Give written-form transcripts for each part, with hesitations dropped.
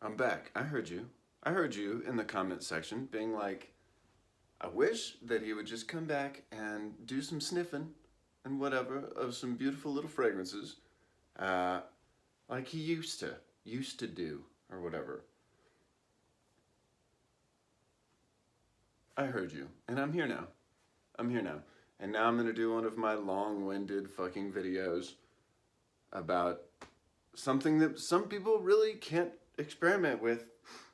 I'm back. I heard you. I heard you in the comment section being like, I wish that he would just come back and do some sniffing and whatever of some beautiful little fragrances, uh, like he used to do or whatever. I heard you, and I'm here now. I'm here now. And now I'm gonna do one of my long-winded fucking videos about something that some people really can't experiment with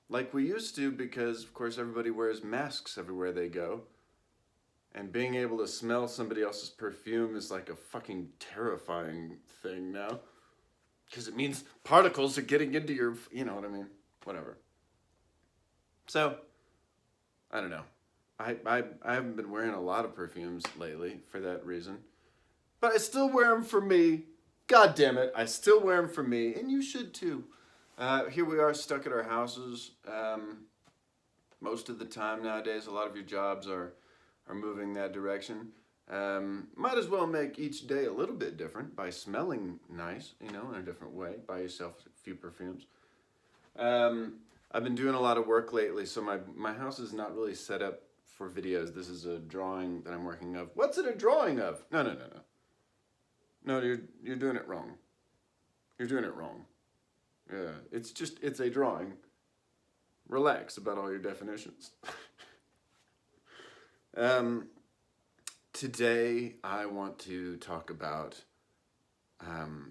like we used to, because of course everybody wears masks everywhere they go. And being able to smell somebody else's perfume is like a fucking terrifying thing now. Because it means particles are getting into your, you know what I mean? Whatever. So, I don't know. I haven't been wearing a lot of perfumes lately for that reason. But I still wear them for me. God damn it, I still wear them for me, and you should too. Here we are stuck at our houses. Most of the time nowadays, a lot of your jobs are moving that direction. Might as well make each day a little bit different by smelling nice, you know, in a different way. Buy yourself a few perfumes. I've been doing a lot of work lately, so my house is not really set up for videos. This is a drawing that I'm working of. What's it a drawing of? No. No, you're doing it wrong. You're doing it wrong. Yeah, it's a drawing. Relax about all your definitions. Today I want to talk about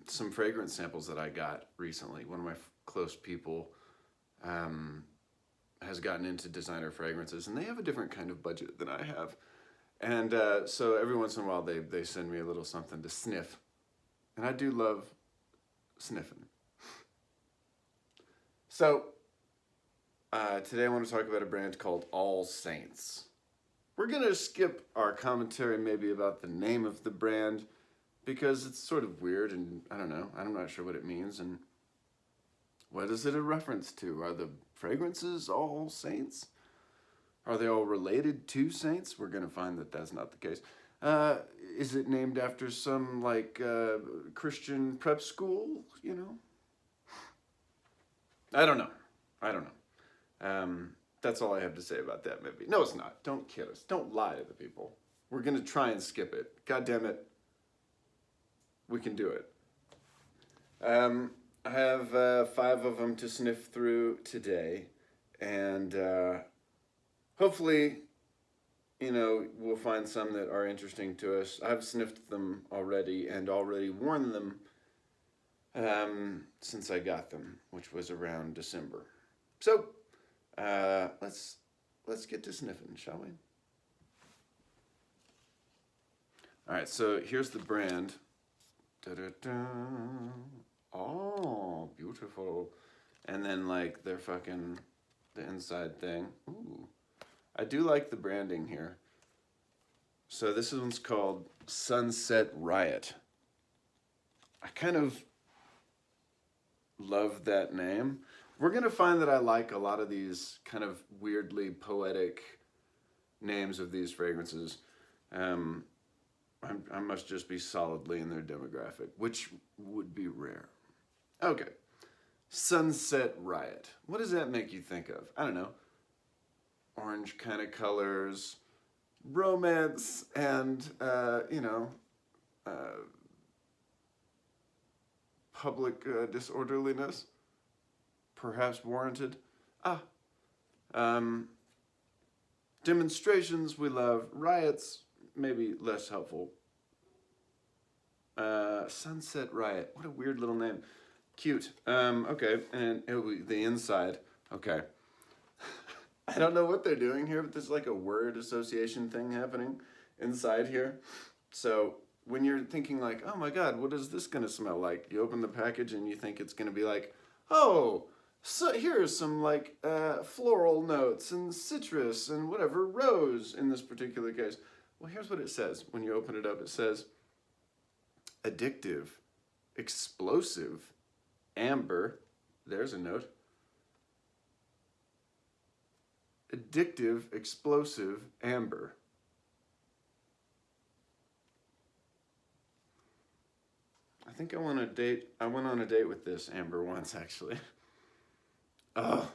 some fragrance samples that I got recently. One of my close people has gotten into designer fragrances, and they have a different kind of budget than I have. And so every once in a while they send me a little something to sniff. And I do love sniffing. So today I want to talk about a brand called Allsaints. We're going to skip our commentary maybe about the name of the brand because it's sort of weird and I don't know. I'm not sure what it means and what is it a reference to? Are the fragrances all saints? Are they all related to saints? We're going to find that that's not the case. Is it named after some like Christian prep school, you know? I don't know. That's all I have to say about that movie. No, it's not. Don't kid us. Don't lie to the people. We're going to try and skip it. God damn it. We can do it. I have 5 of them to sniff through today. And hopefully, you know, we'll find some that are interesting to us. I've sniffed them already and already worn them since I got them, which was around December. So, let's get to sniffing, shall we? All right, so here's the brand. Da-da-da. Oh, beautiful. And then like their fucking, the inside thing. Ooh, I do like the branding here. So this one's called Sunset Riot. I kind of love that name. We're going to find that I like a lot of these kind of weirdly poetic names of these fragrances. I must just be solidly in their demographic, which would be rare. Okay. Sunset Riot. What does that make you think of? I don't know. Orange kind of colors, romance, and, public disorderliness. Perhaps warranted. Demonstrations we love. Riots, maybe less helpful. Sunset Riot. What a weird little name. Cute. Okay, and the inside. Okay. I don't know what they're doing here, but there's like a word association thing happening inside here. So when you're thinking like, oh my God, what is this gonna smell like? You open the package and you think it's gonna be like, oh, so here's some like floral notes and citrus and whatever, rose in this particular case. Well, here's what it says. When you open it up, it says addictive, explosive, amber. There's a note. Addictive, explosive, amber. I think I went on a date with this amber once, actually. Oh,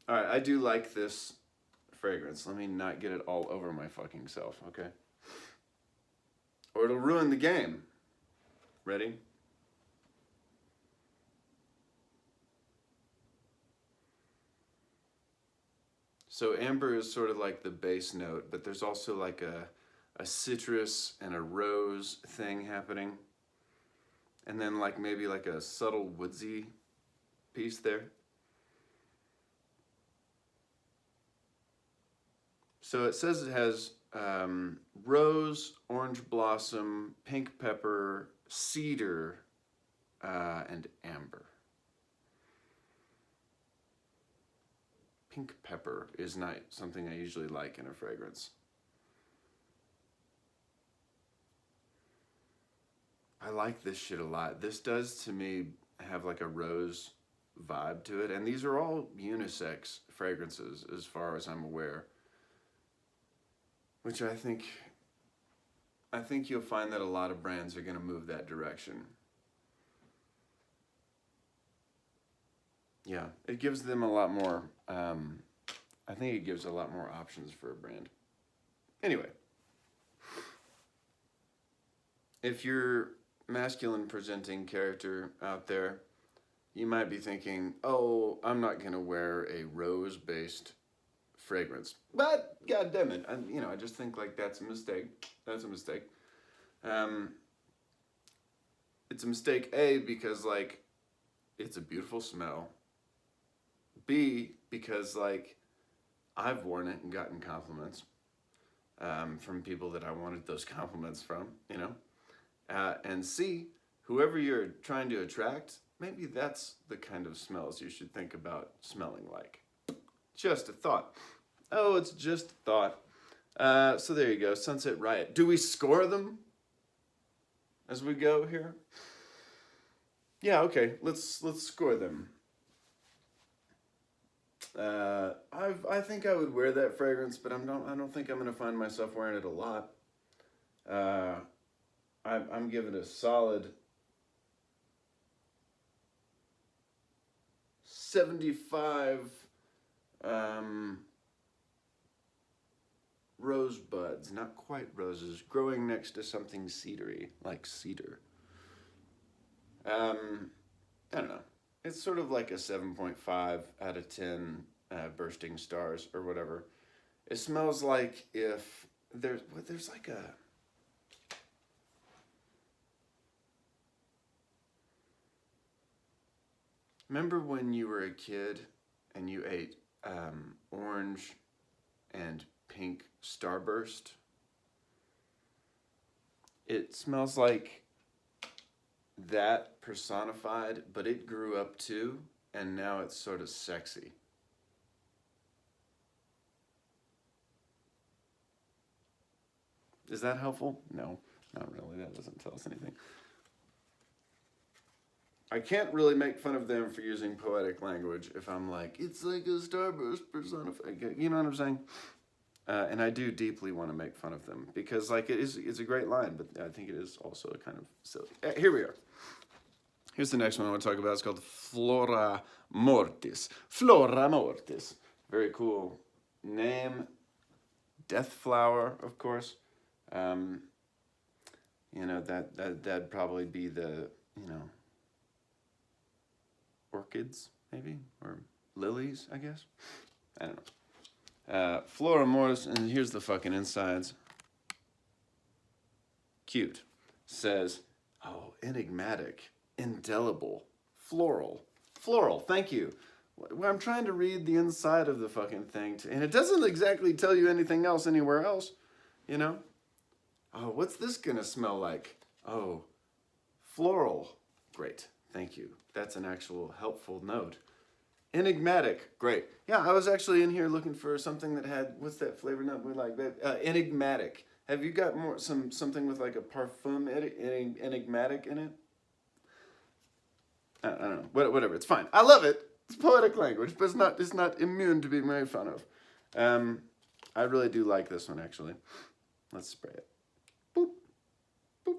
all right. I do like this fragrance. Let me not get it all over my fucking self, okay? Or it'll ruin the game. Ready? So amber is sort of like the base note, but there's also like a citrus and a rose thing happening. And then like maybe like a subtle woodsy piece there. So it says it has rose, orange blossom, pink pepper, cedar, and amber. Pink pepper is not something I usually like in a fragrance. I like this shit a lot. This does to me have like a rose vibe to it, and these are all unisex fragrances as far as I'm aware. Which I think you'll find that a lot of brands are going to move that direction. Yeah, it gives them a lot more, I think it gives a lot more options for a brand. Anyway, if you're masculine presenting character out there, you might be thinking, oh, I'm not going to wear a rose-based fragrance. But, god damn it, I just think like that's a mistake. That's a mistake. It's a mistake, A, because like it's a beautiful smell. B, because like I've worn it and gotten compliments from people that I wanted those compliments from, and C, whoever you're trying to attract, maybe that's the kind of smells you should think about smelling like. Just a thought. Oh, it's just a thought. So there you go, Sunset Riot. Do we score them as we go here? Yeah, okay. Let's score them. I think I would wear that fragrance, but I don't think I'm gonna find myself wearing it a lot. I'm giving it a solid 75 rosebuds, not quite roses, growing next to something cedary, like cedar. I don't know. It's sort of like a 7.5 out of 10 bursting stars or whatever. It smells like if there's like a... Remember when you were a kid and you ate orange and pink Starburst? It smells like that personified, but it grew up too, and now it's sort of sexy. Is that helpful? No, not really. That doesn't tell us anything. I can't really make fun of them for using poetic language if I'm like, it's like a starburst personified. You know what I'm saying? And I do deeply want to make fun of them because like it's a great line, but I think it is also kind of silly. Here we are. Here's the next one I want to talk about. It's called Flora Mortis. Flora Mortis. Very cool name. Death flower, of course. That'd probably be the, orchids, maybe? Or lilies, I guess? I don't know. Flora Mortis, and here's the fucking insides. Cute. Says, oh, enigmatic, indelible, floral. Floral, thank you. I'm trying to read the inside of the fucking thing, and it doesn't exactly tell you anything else anywhere else, Oh, what's this gonna smell like? Oh, floral. Great, thank you. That's an actual helpful note. Enigmatic, great. Yeah, I was actually in here looking for something that had, what's that flavor note we like? Enigmatic. Have you got something with like a parfum enigmatic in it? I don't know. Whatever, it's fine. I love it. It's poetic language, but it's not immune to being made fun of. I really do like this one actually. Let's spray it. Boop, boop.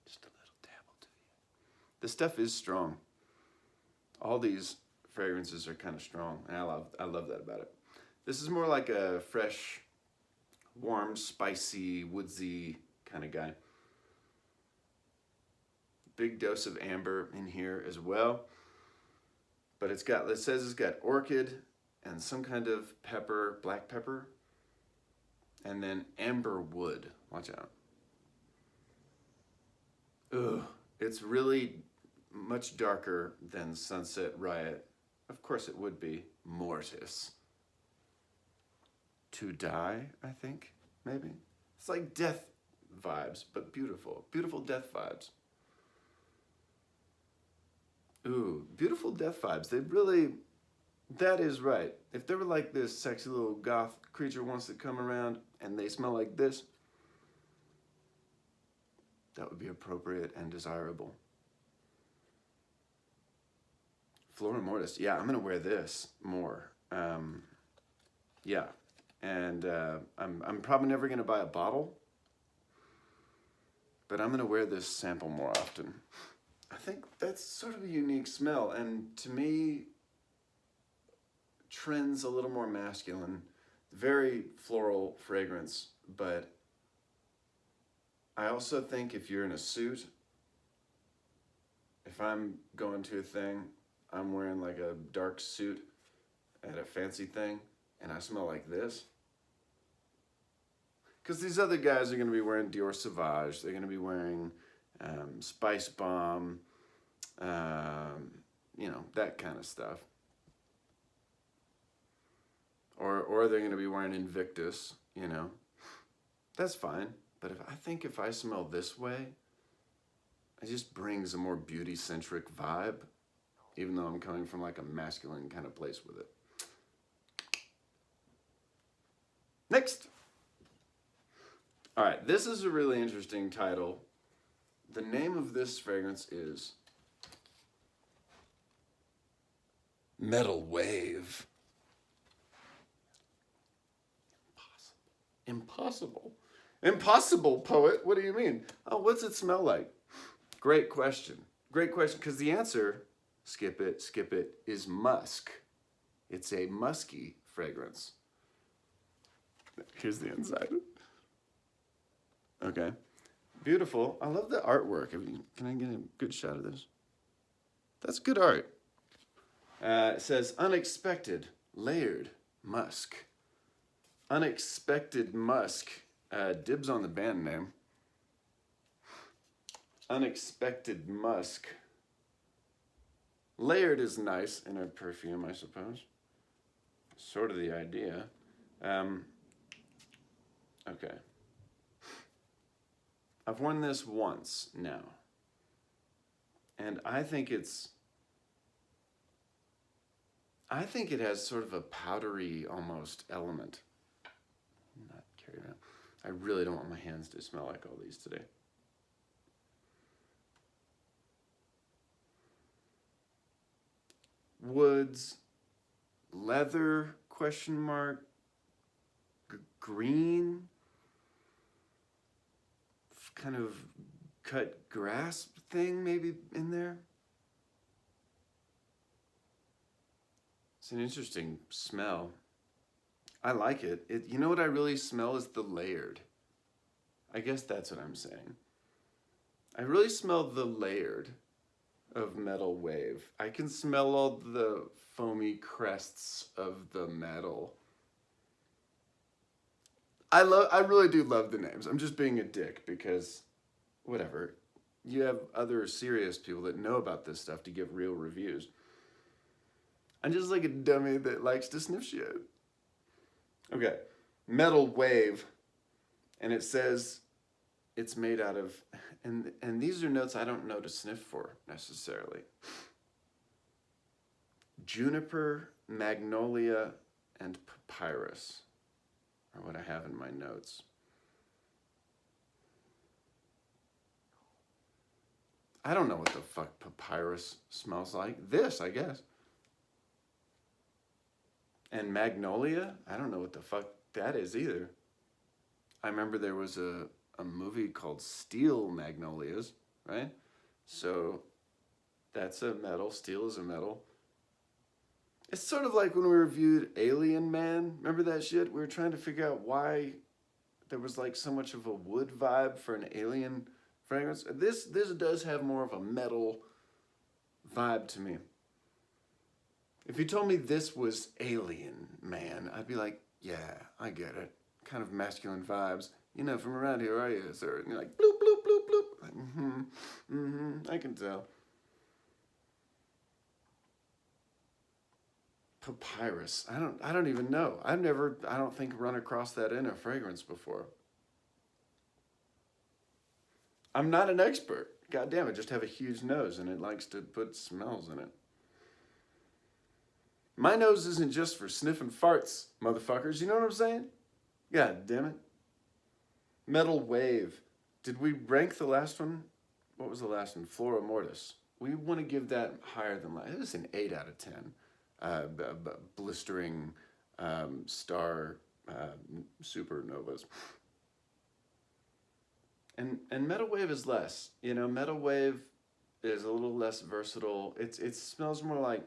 Just a little dabble to you. This stuff is strong. All these fragrances are kind of strong, and I love that about it. This is more like a fresh, warm, spicy, woodsy kind of guy. Big dose of amber in here as well. But it says it's got orchid and some kind of pepper, black pepper, and then amber wood. Watch out. Ugh, it's really much darker than Sunset Riot. Of course it would be. Mortis. To Die, I think, maybe. It's like death vibes, but beautiful. Beautiful death vibes. Ooh, beautiful death vibes. That is right. If there were like this sexy little goth creature wants to come around and they smell like this, that would be appropriate and desirable. Flora Mortis. Yeah, I'm going to wear this more. Yeah. And I'm probably never going to buy a bottle, but I'm going to wear this sample more often. I think that's sort of a unique smell, and to me, trends a little more masculine. Very floral fragrance, but I also think if you're in a suit, if I'm going to a thing, I'm wearing like a dark suit at a fancy thing, and I smell like this. Because these other guys are going to be wearing Dior Sauvage, they're going to be wearing Spice Bomb, you know, that kind of stuff. Or they're going to be wearing Invictus, you know. That's fine. But if I smell this way, it just brings a more beauty-centric vibe, even though I'm coming from like a masculine kind of place with it. Next. All right, this is a really interesting title. The name of this fragrance is Metal Wave. Impossible. Impossible, poet. What do you mean? Oh, what's it smell like? Great question. Great question, because the answer, skip it, is musk. It's a musky fragrance. Here's the inside. Okay. Beautiful. I love the artwork. Can I get a good shot of this? That's good art. It says unexpected, layered musk. Unexpected musk. Dibs on the band name. Unexpected musk. Layered is nice in a perfume, I suppose. Sort of the idea. Okay. I've worn this once now. And I think it has sort of a powdery almost element. Not carried around. I really don't want my hands to smell like all these today. Woods, leather, question mark, green, kind of cut grass thing maybe in there. It's an interesting smell. I like it. You know what I really smell is the layered. I guess that's what I'm saying. I really smell the layered of Metal Wave. I can smell all the foamy crests of the metal. I really do love the names. I'm just being a dick because, whatever. You have other serious people that know about this stuff to give real reviews. I'm just like a dummy that likes to sniff shit. Okay, Metal Wave, and it says it's made out of, and these are notes I don't know to sniff for necessarily. Juniper, magnolia, and papyrus are what I have in my notes. I don't know what the fuck papyrus smells like. This, I guess. And magnolia, I don't know what the fuck that is either. I remember there was a movie called Steel Magnolias, right? So that's a metal, steel is a metal. It's sort of like when we reviewed Alien Man. Remember that shit? We were trying to figure out why there was like so much of a wood vibe for an alien fragrance. This does have more of a metal vibe to me. If you told me this was Alien Man, I'd be like, yeah, I get it. Kind of masculine vibes. You know, from around here, are you, sir? And you're like, bloop, bloop, bloop, bloop. Like, I can tell. Papyrus. I don't even know. I don't think, run across that in a fragrance before. I'm not an expert. God damn it, just have a huge nose and it likes to put smells in it. My nose isn't just for sniffing farts, motherfuckers. You know what I'm saying? God damn it. Metal Wave. Did we rank the last one? What was the last one? Flora Mortis. We want to give that higher than last. It was an 8 out of 10. Blistering star supernovas. And Metal Wave is less. You know, Metal Wave is a little less versatile. It smells more like,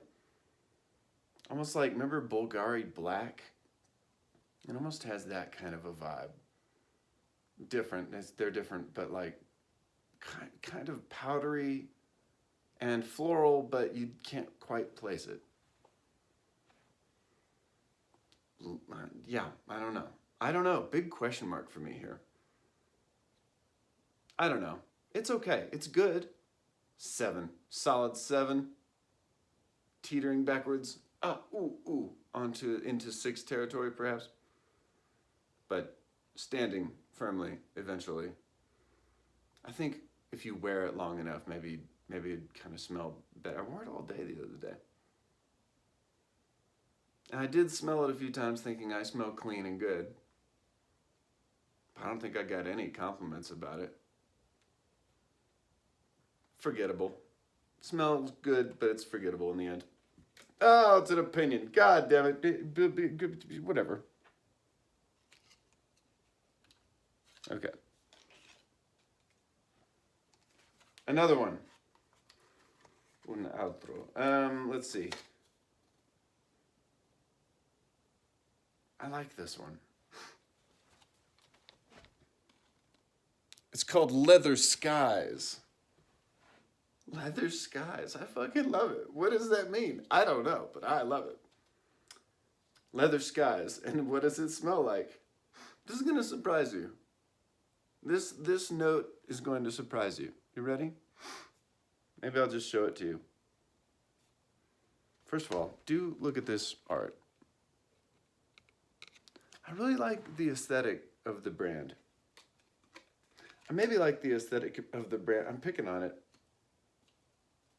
almost like, remember Bulgari Black? It almost has that kind of a vibe. Different. They're different, but like kind of powdery and floral, but you can't quite place it. Yeah, I don't know. I don't know. Big question mark for me here. I don't know. It's okay. It's good. 7. Solid 7. Teetering backwards. Into 6 territory, perhaps. But standing firmly eventually. I think if you wear it long enough, maybe it'd kind of smell better. I wore it all day the other day. And I did smell it a few times thinking I smell clean and good. But I don't think I got any compliments about it. Forgettable. Smells good, but it's forgettable in the end. Oh, it's an opinion. God damn it. Whatever. Okay. Another one. Un altro. Let's see. I like this one. It's called Leather Skies. Leather Skies. I fucking love it. What does that mean? I don't know, but I love it. Leather Skies. And what does it smell like? This is going to surprise you. This note is going to surprise you. You ready? Maybe I'll just show it to you. First of all, do look at this art. I really like the aesthetic of the brand. I maybe like the aesthetic of the brand. I'm picking on it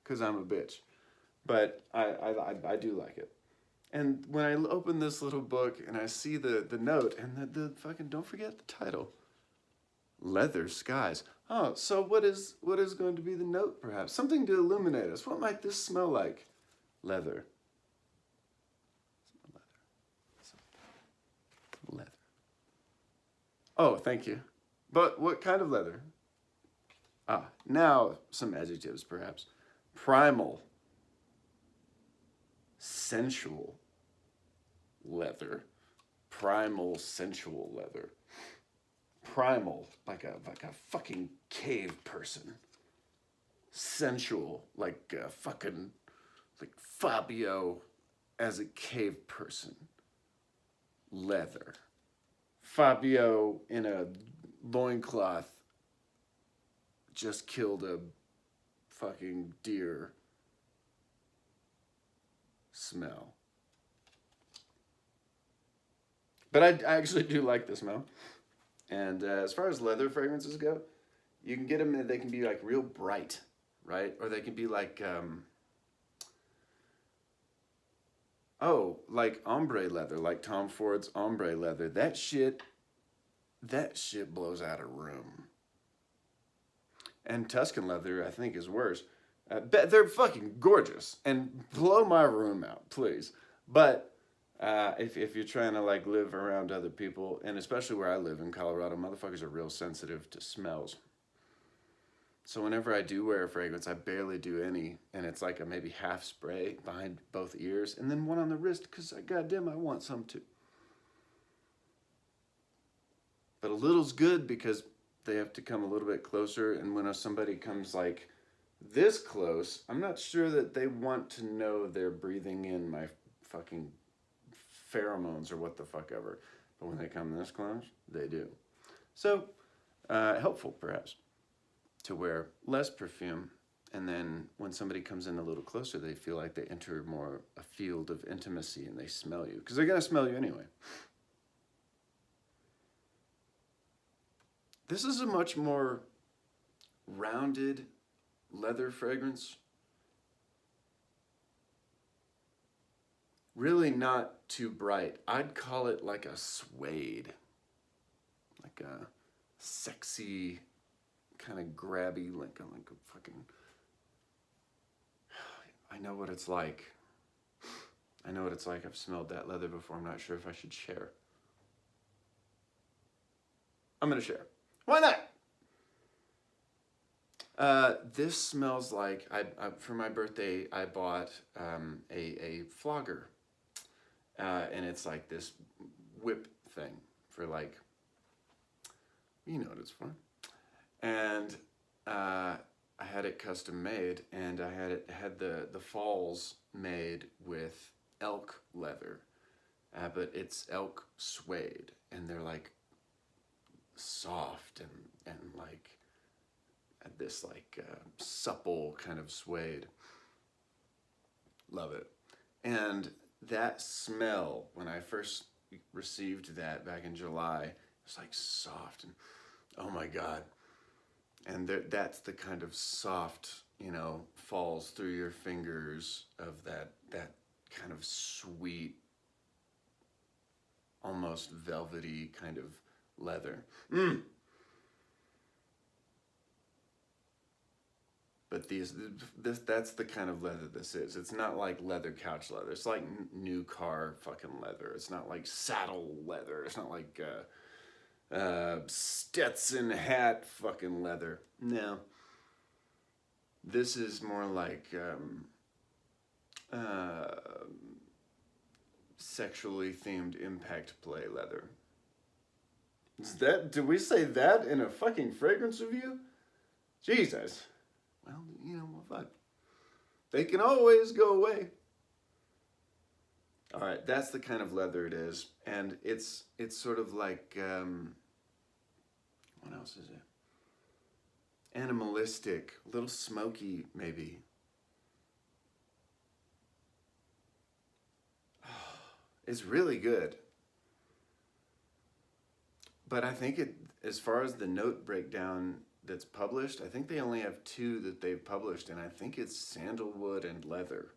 because I'm a bitch. But I do like it. And when I open this little book and I see the note and the fucking, don't forget the title. Leather Skies. Oh, so what is going to be the note, perhaps? Something to illuminate us. What might this smell like? Leather. Leather. Oh, thank you. But what kind of leather? Now some adjectives, perhaps. Primal. Sensual. Leather. Primal, sensual leather. Primal, like a fucking cave person. Sensual, like Fabio as a cave person. Leather. Fabio in a loincloth just killed a fucking deer. Smell. But I actually do like the smell. And as far as leather fragrances go, you can get them, they can be like real bright, right? Or they can be like, like ombre leather, like Tom Ford's ombre leather. That shit blows out a room. And Tuscan leather, I think, is worse. They're fucking gorgeous and blow my room out, please. But if you're trying to like live around other people, and especially where I live in Colorado, motherfuckers are real sensitive to smells. So whenever I do wear a fragrance, I barely do any, and it's like a maybe half spray behind both ears, and then one on the wrist, because goddamn, I want some too. But a little's good because they have to come a little bit closer, and when somebody comes like this close, I'm not sure that they want to know they're breathing in my fucking pheromones or what the fuck ever. But when they come this close, they do. So, helpful perhaps to wear less perfume, and then when somebody comes in a little closer, they feel like they enter more a field of intimacy and they smell you, because they're gonna smell you anyway. This is a much more rounded leather fragrance. Really not too bright. I'd call it like a suede. Like a sexy, kind of grabby, like a fucking... I know what it's like. I know what it's like. I've smelled that leather before. I'm not sure if I should share. I'm gonna share. Why not? This smells like, for my birthday, I bought a flogger. And it's like this whip thing for like, you know what it's for. And I had it custom made, and I had the falls made with elk leather, but it's elk suede, and they're like soft and like this like supple kind of suede. Love it. And that smell, when I first received that back in July, it was like soft and oh my God. And that's the kind of soft, you know, falls through your fingers of that kind of sweet, almost velvety kind of leather. But that's the kind of leather this is. It's not like leather couch leather. It's like new car fucking leather. It's not like saddle leather. It's not like Stetson hat fucking leather. No. This is more like sexually themed impact play leather. Did we say that in a fucking fragrance review? Jesus. Well, you know, well, fuck. They can always go away. All right, that's the kind of leather it is, and it's sort of like what else is it? Animalistic, a little smoky, maybe. It's really good. But I think as far as the note breakdown that's published, I think they only have 2 that they've published, and I think it's sandalwood and leather.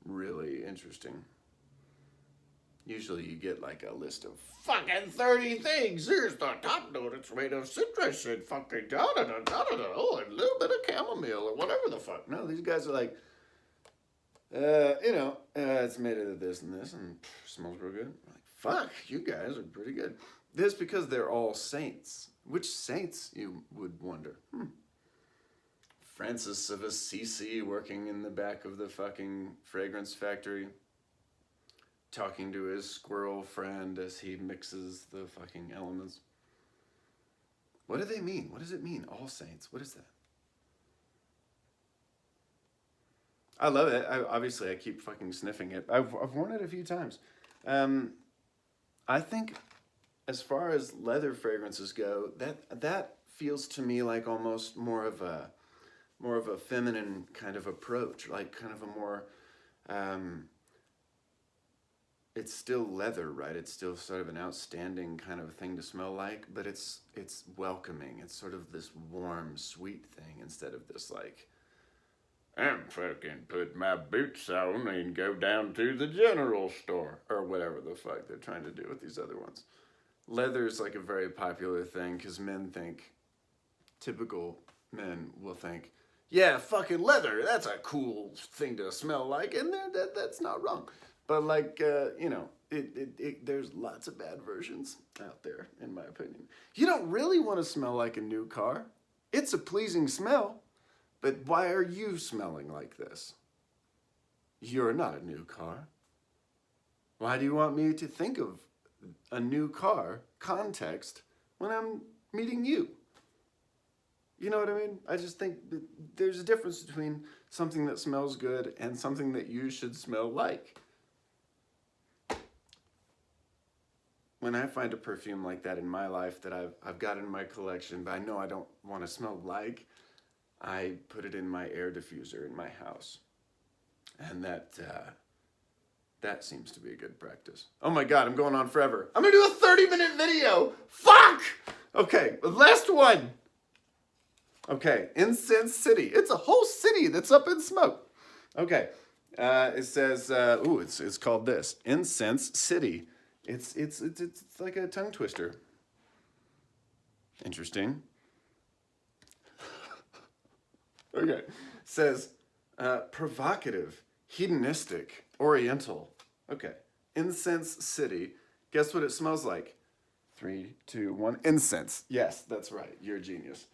Really interesting. Usually you get like a list of fucking 30 things. Here's the top note. It's made of citrus and fucking da-da-da-da-da-da. Oh, and a little bit of chamomile or whatever the fuck. No, these guys are like, it's made of this and this and smells real good. Like, fuck, you guys are pretty good. This because they're all saints. Which saints, you would wonder? Francis of Assisi working in the back of the fucking fragrance factory, talking to his squirrel friend as he mixes the fucking elements. What do they mean? What does it mean, all saints? What is that? I love it. Obviously, I keep fucking sniffing it. I've worn it a few times. I think, as far as leather fragrances go, that feels to me like almost more of a feminine kind of approach, like kind of a more. It's still leather, right? It's still sort of an outstanding kind of thing to smell like, but it's welcoming. It's sort of this warm, sweet thing instead of this like, I'm fucking put my boots on and go down to the general store, or whatever the fuck they're trying to do with these other ones. Leather's like a very popular thing because typical men will think, yeah, fucking leather, that's a cool thing to smell like, and that's not wrong. But like, you know, there's lots of bad versions out there, in my opinion. You don't really want to smell like a new car. It's a pleasing smell, but why are you smelling like this? You're not a new car. Why do you want me to think of a new car context when I'm meeting you? You know what I mean? I just think that there's a difference between something that smells good and something that you should smell like. When I find a perfume like that in my life that I've got in my collection, but I know I don't want to smell like, I put it in my air diffuser in my house. And that seems to be a good practice. Oh my God, I'm going on forever. I'm gonna do a 30-minute video. Fuck! Okay, last one. Okay, Incense City. It's a whole city that's up in smoke. Okay, it says, it's called this, Incense City. It's like a tongue twister. Interesting. Okay, it says, provocative, hedonistic, oriental. Okay, Incense City. Guess what it smells like? 3, 2, 1, incense. Yes, that's right. You're a genius.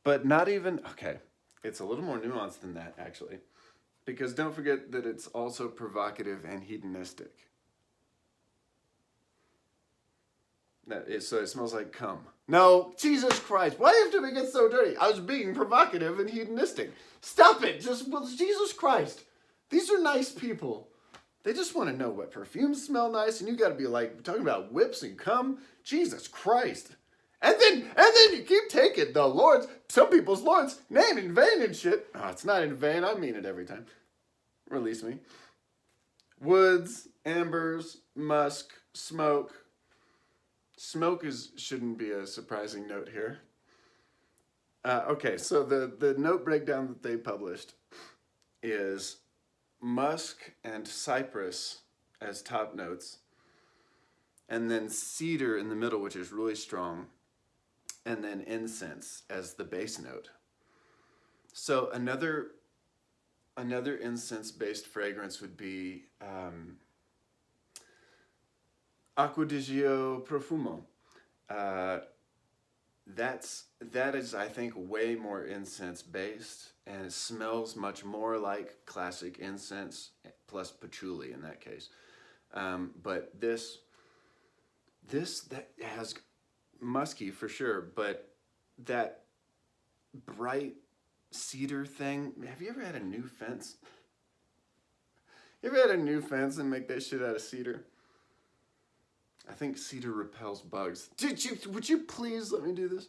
But not even, okay, it's a little more nuanced than that, actually. Because don't forget that it's also provocative and hedonistic. So it smells like cum. No, Jesus Christ, why do you have to make it so dirty? I was being provocative and hedonistic. Stop it, Jesus Christ. These are nice people. They just want to know what perfumes smell nice, and you got to be like, talking about whips and cum? Jesus Christ. And then you keep taking the Lord's, some people's Lord's name in vain and shit. Oh, it's not in vain. I mean it every time. Release me. Woods, ambers, musk, smoke. Smoke shouldn't be a surprising note here. Okay, so the note breakdown that they published is musk and cypress as top notes, and then cedar in the middle, which is really strong, and then incense as the base note. So another incense-based fragrance would be Aqua Digio Profumo. That is, I think, way more incense-based, and it smells much more like classic incense, plus patchouli in that case. But this that has musky for sure, but that bright cedar thing. Have you ever had a new fence? You ever had a new fence and make that shit out of cedar? I think cedar repels bugs. Would you please let me do this?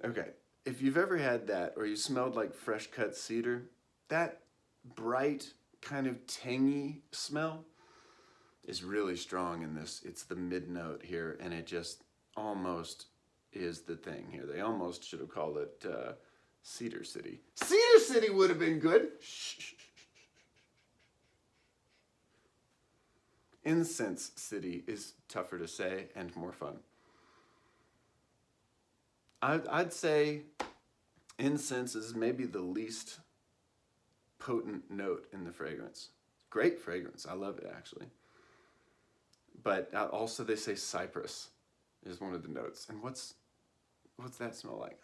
Okay, if you've ever had that, or you smelled like fresh cut cedar, that bright kind of tangy smell is really strong in this. It's the mid note here, and it just almost is the thing here. They almost should have called it Cedar City. Cedar City would have been good. Shh. Incense City is tougher to say and more fun. I'd say incense is maybe the least potent note in the fragrance. Great fragrance. I love it, actually. But also they say cypress is one of the notes. And what's that smell like?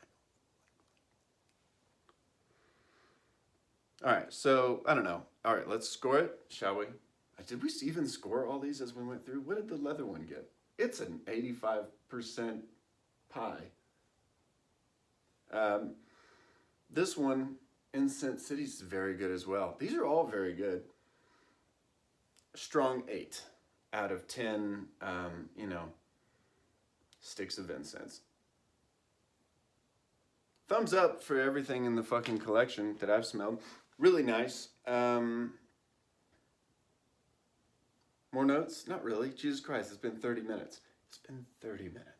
All right, so I don't know. All right, let's score it, shall we? Did we even score all these as we went through? What did the leather one get? It's an 85% pie. This one, Incense City, is very good as well. These are all very good. Strong 8 out of 10, sticks of incense. Thumbs up for everything in the fucking collection that I've smelled. Really nice. More notes? Not really. Jesus Christ, it's been 30 minutes. It's been 30 minutes.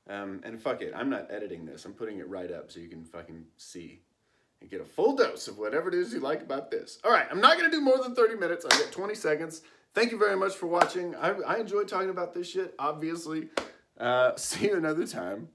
And fuck it, I'm not editing this. I'm putting it right up so you can fucking see and get a full dose of whatever it is you like about this. All right, I'm not going to do more than 30 minutes. I've got 20 seconds. Thank you very much for watching. I enjoyed talking about this shit, obviously. See you another time.